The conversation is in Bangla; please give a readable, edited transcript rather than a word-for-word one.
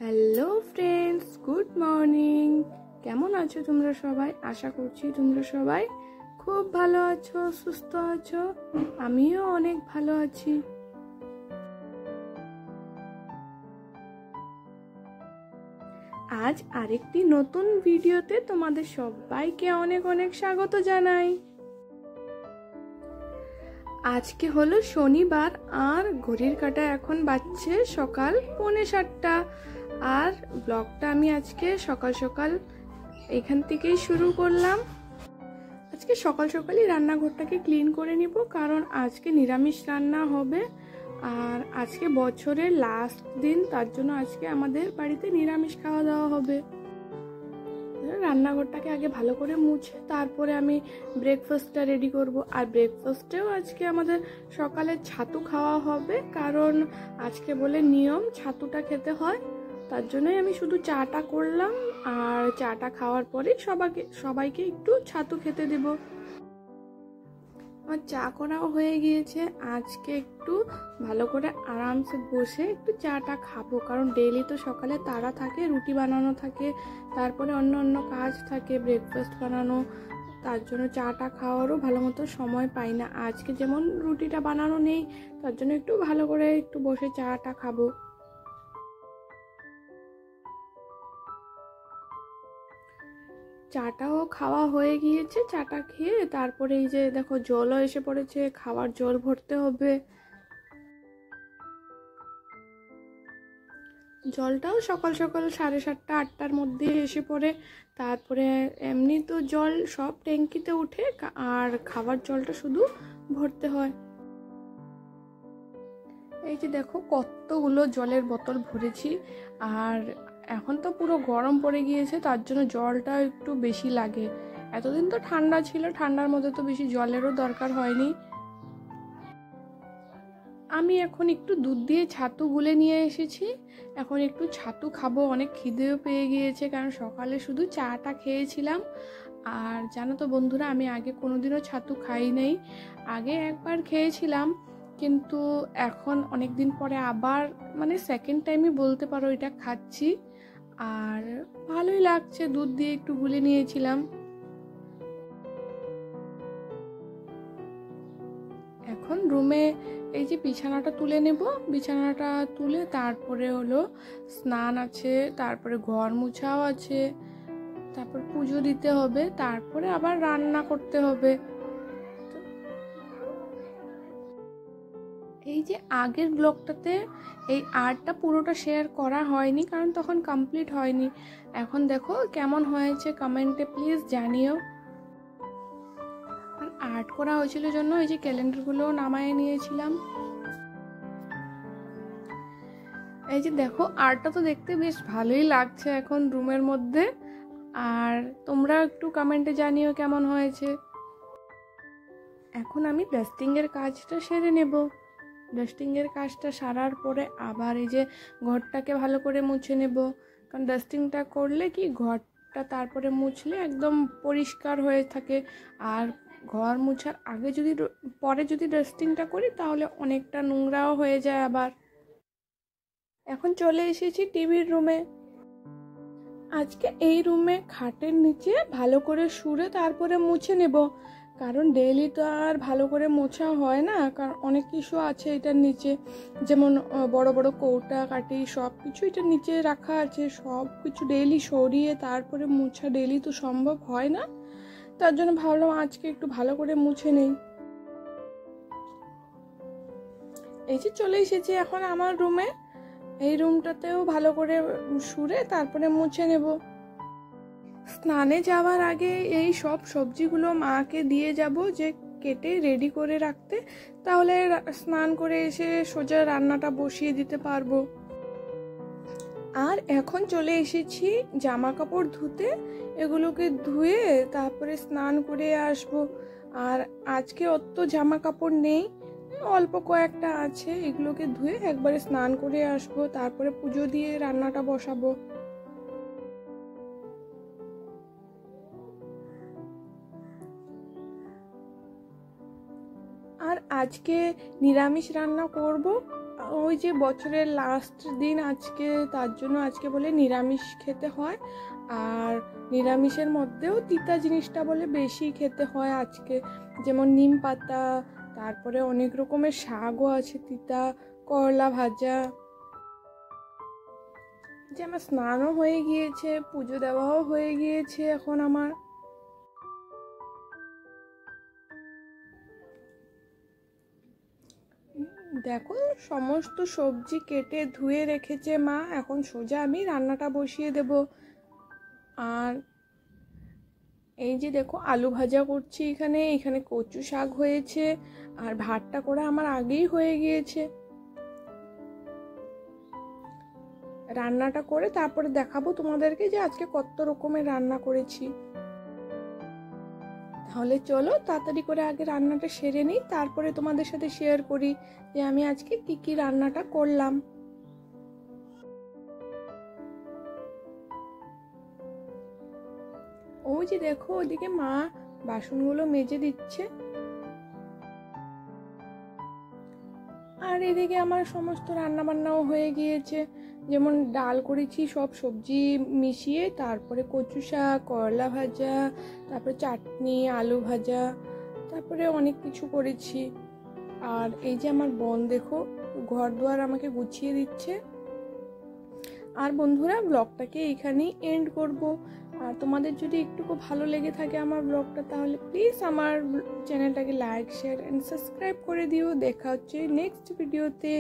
Hello friends, good morning. কেমন আছো তোমরা সবাই? আশা করছি তোমরা সবাই খুব ভালো আছো, সুস্থ আছো। আমিও অনেক ভালো আছি। আজ আরেকটি নতুন ভিডিওতে তোমাদের সবাইকে অনেক অনেক স্বাগত জানাই। আজকে হলো শনিবার আর ঘড়ির কাঁটা এখন বাজছে সকাল 6:45। আর ব্লগটা আমি আজকে সকাল সকাল এখান থেকেই শুরু করলাম। আজকে সকাল সকালই রান্নাঘরটাকে ক্লিন করে নিব, কারণ আজকে নিরামিষ রান্না হবে। আর আজকে বছরের লাস্ট দিন, তার জন্য আজকে আমাদের বাড়িতে নিরামিষ খাওয়া দাওয়া হবে। রান্নাঘরটাকে আগে ভালো করে মুছে তারপরে আমি ব্রেকফাস্টটা রেডি করব। আর ব্রেকফাস্টেও আজকে আমাদের সকালে ছাতু খাওয়া হবে, কারণ আজকে বলে নিয়ম ছাতুটা খেতে হয়। তার জন্যই আমি শুধু চাটা করলাম, আর চাটা খাওয়ার পরে সবাইকে একটু ছাতু খেতে দেব। আমার চা করাও হয়ে গিয়েছে। আজকে একটু ভালো করে আরামসে বসে একটু চাটা খাবো, কারণ ডেইলি তো সকালে তাড়া থাকে, রুটি বানানো থাকে, তারপরে অন্য অন্য কাজ থাকে, ব্রেকফাস্ট বানানো। তার জন্য চাটা খাওয়ারও ভালো মতো সময় পাই না। আজকে যেমন রুটিটা বানানো নেই, তার জন্য একটু ভালো করে একটু বসে চাটা খাবো। চাটাও খাওয়া হয়ে গিয়েছে। চাটা খেয়ে তারপরে এই যে দেখো জলও এসে পড়েছে, খাওয়ার জল ভরতে হবে। জলটাও সকাল সকাল 7:30 8টার মধ্যে এসে পড়ে। তারপরে এমনি তো জল সব ট্যাঙ্কিতে উঠে, আর খাবার জলটা শুধু ভরতে হয়। এই যে দেখো কতগুলো জলের বোতল ভরেছি। আর এখন তো পুরো গরম পড়ে গিয়েছে, তার জন্য জলটা একটু বেশি লাগে। এতদিন তো ঠান্ডা ছিল, ঠান্ডার মধ্যে তো বেশি জলেরও দরকার হয়নি। আমি এখন একটু দুধ দিয়ে ছাতু গুলে নিয়ে এসেছি। এখন একটু ছাতু খাবো, অনেক খিদেও পেয়ে গিয়েছে, কারণ সকালে শুধু চাটা খেয়েছিলাম। আর জানো তো বন্ধুরা, আমি আগে কোনোদিনও ছাতু খাই নাই। আগে একবার খেয়েছিলাম, কিন্তু এখন অনেক দিন পরে আবার মানে সেকেন্ড টাইমই বলতে পারো এটা খাচ্ছি। আর ভালোই লাগছে, দুধ দিয়ে একটু গুলে নিয়েছিলাম। এখন রুমে এই যে বিছানাটা তুলে নেব। বিছানাটা তুলে তারপরে হলো স্নান আছে, তারপরে ঘর মুছাও আছে, তারপর পুজো দিতে হবে, তারপরে আবার রান্না করতে হবে। এই যে আগের ব্লগটাতে এই আর্টটা পুরোটা শেয়ার করা হয়নি, কারণ তখন কমপ্লিট হয়নি। এখন দেখো কেমন হয়েছে, কমেন্টে প্লিজ জানিও। আর আর্ট করা হয়েছিল জন্য এই যে ক্যালেন্ডারগুলো নামায়ে নিয়েছিলাম। এই যে দেখো আর্টটা তো দেখতে বেশ ভালোই লাগছে এখন রুমের মধ্যে। আর তোমরা একটু কমেন্টে জানিও কেমন হয়েছে। এখন আমি ডাস্টিং এর কাজটা সেরে নেব। ডাস্টিং এর কাজটা সারার পরে আবার এই যে ঘরটাকে ভালো করে মুছে নেব, কারণ ডাস্টিংটা করলে কি ঘরটা তারপরে মুছলে একদম পরিষ্কার হয়ে থাকে। আর ঘর মুছার আগে যদি পরে যদি ডাস্টিংটা করি তাহলে অনেকটা নোংরাও হয়ে যায় আবার। এখন চলে এসেছি টিভির রুমে। আজকে এই রুমে খাটের নিচে ভালো করে শুড়ে তারপরে মুছে নেব, কারণ ডেইলি তো আর ভালো করে মোছা হয় না, কারণ অনেক কিছু আছে এটার নিচে, যেমন বড় বড় কৌটা কাটি সব কিছু এটার নিচে রাখা আছে। সব কিছু ডেইলি সরিয়ে তারপরে মোছা ডেইলি তো সম্ভব হয় না। তার জন্য ভাবলাম আজকে একটু ভালো করে মুছে নেই। এই যে চলে এসেছি এখন আমার রুমে। এই রুমটাতেও ভালো করে শুড়ে তারপরে মুছে নেব। স্নানে যাওয়ার আগে এই সব সবজিগুলো মাকে দিয়ে যাব, যে কেটে রেডি করে রাখতে, তাহলে স্নান করে এসে সোজা রান্নাটা বসিয়ে দিতে পারবো। আর এখন চলে এসেছি জামা কাপড় ধুতে। এগুলোকে ধুয়ে তারপরে স্নান করে আসবো। আর আজকে অত জামা কাপড় নেই, অল্প কয়েকটা আছে, এগুলোকে ধুয়ে একবারে স্নান করে আসবো, তারপরে পুজো দিয়ে রান্নাটা বসাবো। আর আজকে নিরামিষ রান্না করব। ওই যে বছরের লাস্ট দিন আজকে, তার জন্য আজকে বলে নিরামিষ খেতে হয়। আর নিরামিষের মধ্যেও তিতা জিনিসটা বলে বেশি খেতে হয় আজকে, যেমন নিম পাতা, তারপরে অনেক রকমের শাকও আছে তিতা, করলা ভাজা। যে আমার স্নানও হয়ে গিয়েছে, পুজো দেওয়াও হয়ে গিয়েছে এখন আমার। দেখো সমস্ত সবজি কেটে ধুয়ে রেখেছে মা, এখন সোজা আমি রান্নাটা বসিয়ে দেব। আর এই যে দেখো আলু ভাজা করছি, এখানে কচু শাক হয়েছে, আর ভাতটা করা আমার আগেই হয়ে গিয়েছে। রান্নাটা করে তারপরে দেখাবো তোমাদেরকে যে আজকে কত রকমের রান্না করেছি। তাহলে চলো তাড়াতাড়ি করে আগে রান্নাটা সেরে নিই, তারপরে তোমাদের সাথে শেয়ার করি যে আমি আজকে কি কি রান্নাটা করলাম। ওই যে দেখো ওদিকে মা বাসনগুলো মেজে দিচ্ছে, আর এদিকে আমার সমস্ত রান্না বান্নাও হয়ে গিয়েছে। যেমন ডাল করেছি সব সবজি মিশিয়ে, তারপরে কচু শাক, করলা ভাজা, তারপরে চাটনি, আলু ভাজা, তারপরে অনেক কিছু করেছি। আর এই যে আমার বোন দেখো ঘর দুয়ার আমাকে গুছিয়ে দিচ্ছে। আর বন্ধুরা ব্লগটাকে এইখানেই এন্ড করব। আর তোমাদের যদি একটুকু ভালো লেগে থাকে আমার ব্লগটা, তাহলে প্লিজ আমার চ্যানেলটাকে লাইক, শেয়ার এন্ড সাবস্ক্রাইব করে দিও। দেখা হচ্ছে নেক্সট ভিডিওতে।